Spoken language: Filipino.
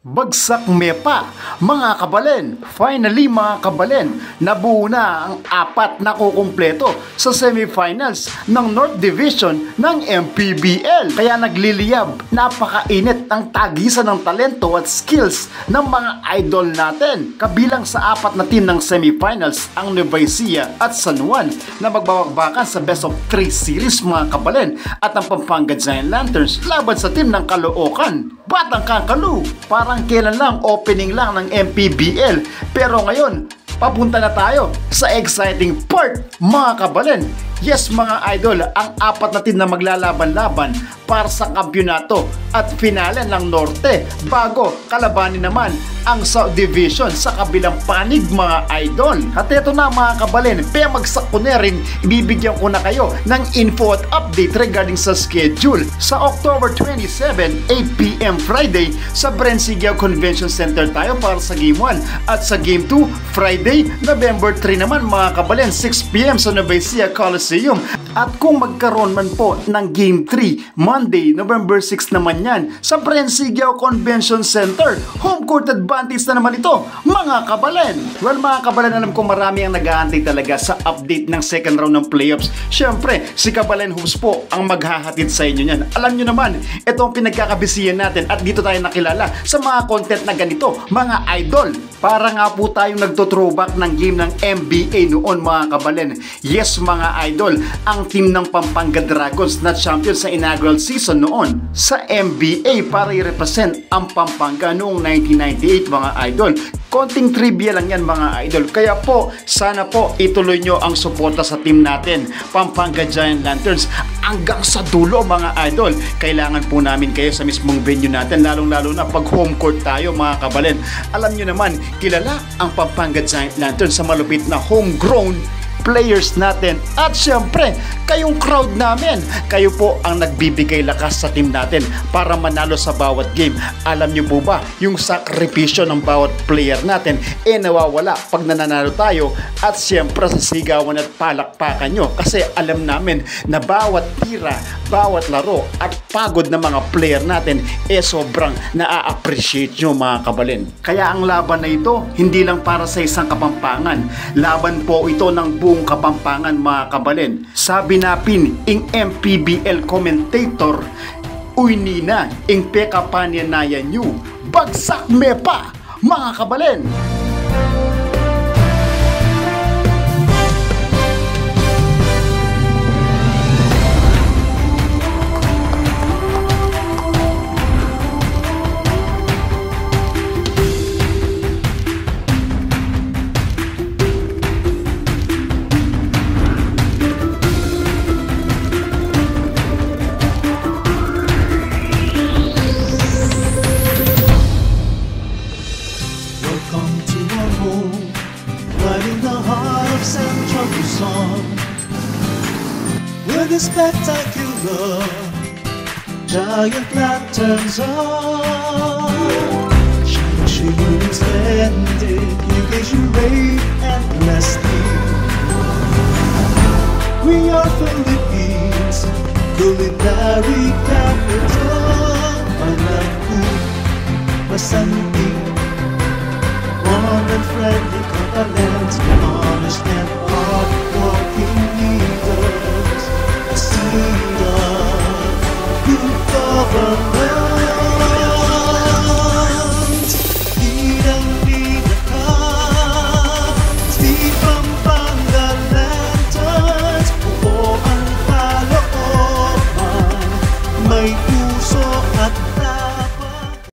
Bagsak Mepa, mga kabalen, finally mga kabalen, nabuo na ang apat na kukumpleto sa semifinals ng North Division ng MPBL. Kaya nagliliyab, napakainit ang tagisan ng talento at skills ng mga idol natin. Kabilang sa apat na team ng semifinals ang Nueva Ecija at San Juan na magbabagbakan sa best of 3 series mga kabalen, at ang Pampanga Giant Lanterns laban sa team ng Caloocan Batang Kakalu. Parang kailan lang, opening lang ng MPBL, pero ngayon papunta na tayo sa exciting part mga kabalen. Yes mga idol, ang apat na team na maglalaban-laban para sa kampyonato at finale ng Norte, bago kalabanin naman ang South Division sa kabilang panig mga idol. At ito na mga kabalen, magsak ko na rin, ibibigyan ko na kayo ng info at update regarding sa schedule. Sa October 27, 8pm Friday, sa Brensigiao Convention Center tayo para sa Game 1, at sa Game 2, Friday, November 3 naman mga kabalen, 6pm sa Nueva Ecija Coliseum. At kung magkaroon man po ng Game 3, Monday, November 6 naman yan, sa Brensigiao Convention Center. Home court advantage na naman ito, mga kabalen. Well mga kabalen, alam ko marami ang nag-aantay talaga sa update ng second round ng playoffs. Siyempre, si Kabalen Hoops po ang maghahatid sa inyo yan. Alam nyo naman, ito ang pinagkakabisiyan natin, at dito tayo nakilala sa mga content na ganito, mga idol. Para nga po tayong nagto-throwback ng game ng NBA noon mga kabalen. Yes mga idol, ang team ng Pampanga Dragons na champion sa inaugural season noon sa NBA para i-represent ang Pampanga noong 1998 mga idol. Konting trivia lang yan mga idol. Kaya po, sana po ituloy nyo ang suporta sa team natin, Pampanga Giant Lanterns, hanggang sa dulo mga idol. Kailangan po namin kayo sa mismong venue natin, lalong-lalo na pag home court tayo mga kabalen. Alam nyo naman, kilala ang Pampanga Giant Lanterns sa malupit na homegrown players natin, at syempre kayong crowd namin. Kayo po ang nagbibigay lakas sa team natin para manalo sa bawat game. Alam nyo po ba, yung sakripisyo ng bawat player natin nawawala pag nananalo tayo, at syempre sa sigawan at palakpakan nyo, kasi alam namin na bawat tira, bawat laro at pagod ng mga player natin sobrang na-appreciate nyo mga kabalen. Kaya ang laban na ito hindi lang para sa isang Kapampangan, laban po ito ng buong Kapampangan mga kabalen. Sabi napin ing MPBL commentator, uy nina ing pekapanyanaya nyo, bagsak Mepa mga kabalen. With the spectacular giant lanterns on, shining splendid, you gauge your rate endlessly. We are Philippines, culinary capital. Malangku, masanti, warm and friendly, Catalans, honest and